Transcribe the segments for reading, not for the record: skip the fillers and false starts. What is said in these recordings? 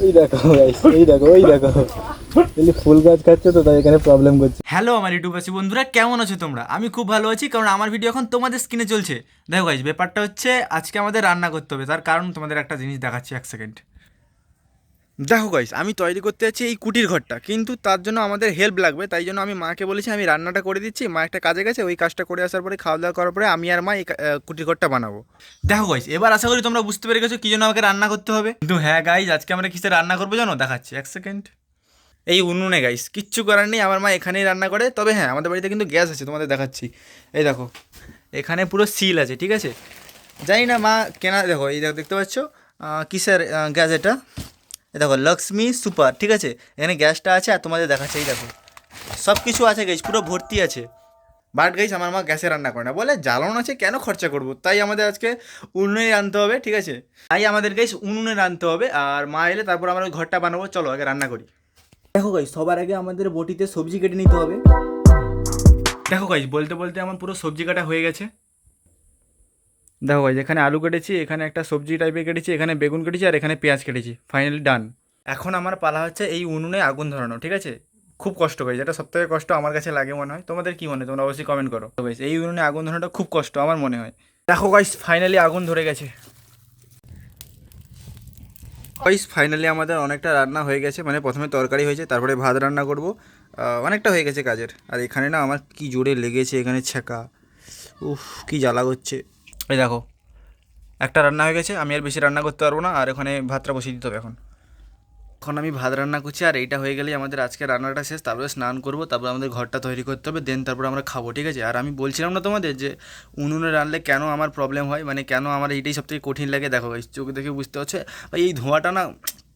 এই দেখো গাইস, এই দেখো ফুল গাছ খাচ্ছে তো তাই এখানে প্রবলেম করছে। হ্যালো আমার ইউটিউবাসী বন্ধুরা, কেমন আছো তোমরা? আমি খুব ভালো আছি, কারণ আমার ভিডিও এখন তোমাদের স্ক্রিনে চলছে। দেখো গাইজ, ব্যাপারটা হচ্ছে আজকে আমাদের রান্না করতে হবে। তার কারণ তোমাদের একটা জিনিস দেখাচ্ছি, এক সেকেন্ড। দেখো গাইজ, আমি তৈরি করতে যাচ্ছি এই কুটির ঘরটা, কিন্তু তার জন্য আমাদের হেল্প লাগবে। তাই জন্য আমি মাকে বলেছি আমি রান্নাটা করে দিচ্ছি, মা একটা কাজে গেছে, ওই কাজটা করে আসার পরে খাওয়া দাওয়া করার পরে আমি আর মা এই কুটির ঘরটা বানাবো। দেখো গাইজ, এবার আশা করি তোমরা বুঝতে পেরে গেছো কি জন্য আমাকে রান্না করতে হবে। কিন্তু হ্যাঁ গাইজ, আজকে আমরা কিসে রান্না করবো জানো? দেখাচ্ছি, এক সেকেন্ড। এই উনুনে গাইস, কিচ্ছু করার নেই, আমার মা এখানেই রান্না করে। তবে হ্যাঁ, আমাদের বাড়িতে কিন্তু গ্যাস আছে, তোমাদের দেখাচ্ছি। এই দেখো, এখানে পুরো সিল আছে, ঠিক আছে। জানি না মা কেনা, দেখো এই দেখো, দেখতে পাচ্ছ কিসের গ্যাস এটা? এই দেখো, লক্ষ্মী সুপার, ঠিক আছে। এখানে গ্যাসটা আছে আর তোমাদের দেখাচ্ছে, এই দেখো সব কিছু আছে গাইস, পুরো ভর্তি আছে। বাট গাইস, আমার মা গ্যাসে রান্না করে না, বলে জ্বালন আছে কেন খরচা করবো, তাই আমাদের আজকে উনুনে রাঁধতে হবে, ঠিক আছে। তাই আমাদের গাইস উনুনে রাঁধতে হবে, আর মা এলে তারপর আমরা ওই ঘরটা বানাবো। চলো আগে রান্না করি। দেখো গাইস, সবার আগে আমাদের বটিতে সবজি কেটে নিতে হবে। দেখো গাইস, বলতে বলতে আমার পুরো সবজি কাটা হয়ে গেছে। দেখো গাইস, এখানে আলু কেটেছি, এখানে একটা সবজি টাইপের কেটেছি, এখানে বেগুন কেটেছি, আর এখানে পেঁয়াজ কেটেছি। ফাইনালি ডান। এখন আমার পালা হচ্ছে এই উনুনে আগুন ধরানো, ঠিক আছে। খুব কষ্ট গাইস, এটা সব থেকে কষ্ট আমার কাছে লাগে মনে হয়। তোমাদের কি মনে হয় তোমরা অবশ্যই কমেন্ট করো। তো গাইস, এই উনুনে আগুন ধরানোটা খুব কষ্ট আমার মনে হয়। দেখো গাইস, ফাইনালি আগুন ধরে গেছে। গাইস, ফাইনালি আমাদের অনেকটা রান্না হয়ে গেছে, মানে প্রথমে তরকারি হয়েছে, তারপরে ভাত রান্না করব। অনেকটা হয়ে গেছে কাজের। আর এখানে না আমার কি জোরে লেগেছে এখানে ছ্যাঁকা, উফ কি জ্বালা করছে। এই দেখো, একটা রান্না হয়ে গেছে, আমি আর বেশি রান্না করতে পারবো না, আর ওখানে ভাতটা বসিয়ে দিতে হবে এখন। এখন আমি ভাত রান্না করছি, আর এইটা হয়ে গেলেই আমাদের আজকে রান্নাটা শেষ। তারপরে স্নান করবো, তারপরে আমাদের ঘরটা তৈরি করতে হবে, দেন তারপর আমরা খাবো, ঠিক আছে। আর আমি বলছিলাম না তোমাদের যে উনুনে রান্নলে কেন আমার প্রবলেম হয়, মানে কেন আমার এইটাই সবথেকে কঠিন লাগে। দেখো গাইস, চোখ দেখে বুঝতে হচ্ছে ভাই, এই ধোঁয়াটা না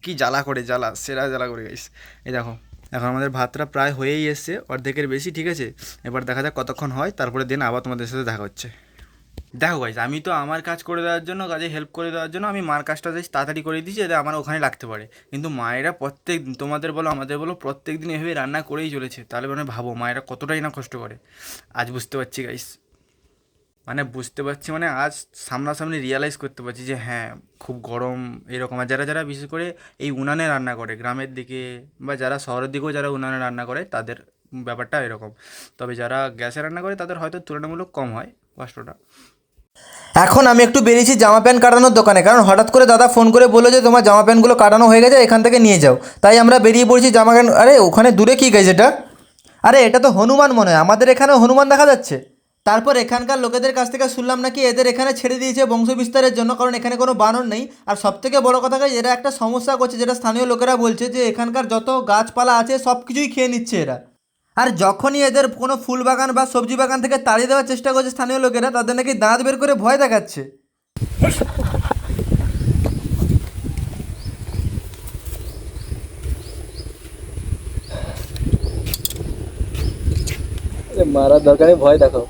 কি জ্বালা করে, জ্বালা সেরা জ্বালা করে গাইস। এই দেখো, এখন আমাদের ভাতটা প্রায় হয়েই এসছে, অর্ধেকের বেশি, ঠিক আছে। এবার দেখা যাক কতক্ষণ হয়, তারপরে দিন আবার তোমাদের সাথে দেখা হচ্ছে। দেখো গাইজ, আমি তো আমার কাজ করে দেওয়ার জন্য, কাজে হেল্প করে দেওয়ার জন্য আমি মার কাজটা বেশ তাড়াতাড়ি করে দিয়েছি, যাতে আমার ওখানে লাগতে পারে। কিন্তু মায়েরা প্রত্যেক দিন, তোমাদের বলো আমাদের বলো, প্রত্যেক দিন এভাবে রান্না করেই চলেছে। তাহলে মানে ভাবো মায়েরা কতটাই না কষ্ট করে। আজ বুঝতে পারছি গাইস, মানে বুঝতে পারছি, মানে আজ সামনাসামনি রিয়ালাইজ করতে পারছি যে হ্যাঁ, খুব গরম এরকম। আর যারা যারা বিশেষ করে এই উনানে রান্না করে গ্রামের দিকে, বা যারা শহরের দিকেও যারা উনানে রান্না করে, তাদের ব্যাপারটা এরকম। তবে যারা গ্যাসে রান্না করে তাদের হয়তো তুলনামূলক কম হয় কষ্টটা। এখন আমি একটু বেরিয়েছি জামা প্যান্ট কাটানোর দোকানে, কারণ হঠাৎ করে দাদা ফোন করে বললো যে তোমার জামা প্যান্টগুলো কাটানো হয়ে গেছে, এখান থেকে নিয়ে যাও। তাই আমরা বেরিয়ে পড়ছি জামা প্যান্ট। আরে ওখানে দূরে কী গাইছে এটা? আরে এটা তো হনুমান মনে হয়, আমাদের এখানেও হনুমান দেখা যাচ্ছে। তারপর এখানকার লোকেদের কাছ থেকে শুনলাম নাকি এদের এখানে ছেড়ে দিয়েছে বংশ বিস্তারের জন্য, কারণ এখানে কোনো বানর নেই। আর সবথেকে বড় কথা গাইজ, এরা একটা সমস্যা করছে, যেটা স্থানীয় লোকেরা বলছে যে এখানকার যত গাছপালা আছে সব কিছুই খেয়ে নিচ্ছে এরা। আর যখনই এদের কোনো ফুল বাগান বা সবজি বাগান থেকে তাড়িয়ে দেওয়ার চেষ্টা করছে স্থানীয় লোকেরা, তাদের নাকি দাঁত বের করে ভয় দেখাচ্ছে। মারার দরকারে ভয় দেখো।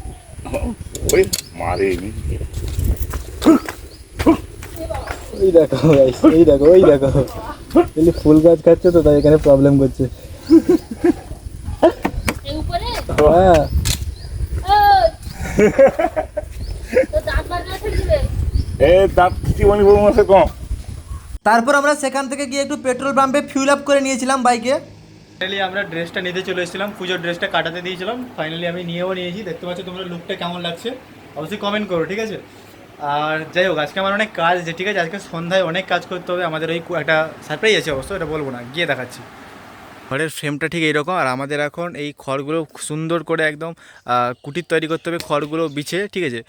ওই মারেনি। এই দেখো ফুল গাছ খাচ্ছে তো তাই এখানে প্রবলেম করছে। হ্যাঁ, এ দাঁত জীবনী বউ মাসে কম। তারপর আমরা সেখান থেকে গিয়ে একটু পেট্রোল পাম্পে ফিউল আপ করে নিয়েছিলাম বাইকে। ফাইনালি আমরা ড্রেসটা নিতে চলে এসেছিলাম, পুজোর ড্রেসটা কাটাতে দিয়েছিলাম। ফাইনালি আমি নিয়েও নিয়েছি, দেখতে পাচ্ছ তোমরা লুকটা কেমন লাগছে, অবশ্যই কমেন্ট করো, ঠিক আছে। আর যাই হোক, আজকে আমার অনেক কাজ আছে, ঠিক আছে। আজকে সন্ধ্যায় অনেক কাজ করতে হবে আমাদের। ওই একটা সারপ্রাইজ আছে অবশ্য, এটা বলবো না, গিয়ে দেখাচ্ছি। ঘরের ফ্রেমটা ঠিক এইরকম, আর আমাদের এখন এই খড়গুলো সুন্দর করে একদম কুটির তৈরি করতে হবে, খড়গুলো বিছে, ঠিক আছে।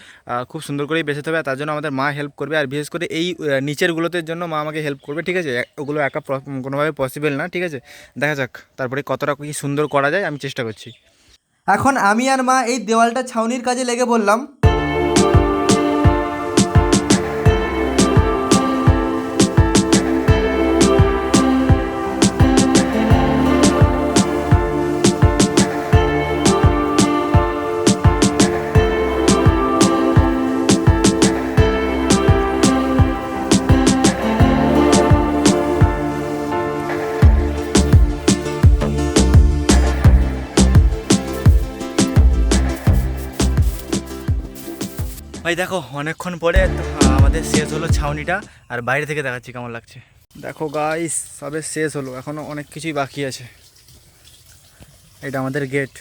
খুব সুন্দর করেই বেছাতে হবে, আর তার জন্য আমাদের মা হেল্প করবে। আর বিশেষ করে এই নিচেরগুলোতে জন্য মা আমাকে হেল্প করবে, ঠিক আছে। ওগুলো একা কোনোভাবে পসিবল না, ঠিক আছে। দেখা যাক তারপরে কতটা কি সুন্দর করা যায়, আমি চেষ্টা করছি। এখন আমি আর মা এই দেওয়ালটা ছাউনির কাজে লেগে বললাম। ভাই দেখো, অনেকক্ষণ পরে আমাদের শেষ হলো ছাউনিটা, আর বাইরে থেকে দেখাচ্ছি কেমন লাগছে। দেখো গাইস সবে শেষ হলো, এখনও অনেক কিছুই বাকি আছে। এটা আমাদের গেট।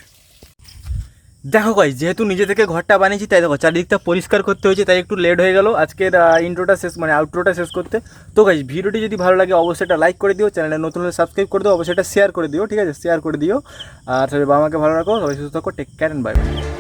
দেখো গাইস, যেহেতু নিজে থেকে ঘরটা বানিয়েছি তাই দেখো চারিদিকটা পরিষ্কার করতে হয়েছে, তাই একটু লেট হয়ে গেল আজকের ইন্ট্রোটা শেষ মানে আউটরোটা শেষ করতে। তো গাইস ভিডিওটি যদি ভালো লাগে অবশ্যই এটা লাইক করে দিও, চ্যানেলে নতুন হলে সাবস্ক্রাইব করে দিও, অবশ্যই এটা শেয়ার করে দিও, ঠিক আছে? শেয়ার করে দিও। আর সবাই বাবা মাকে ভালো রাখো, সবাই সুস্থ থাকো, take care and bye by.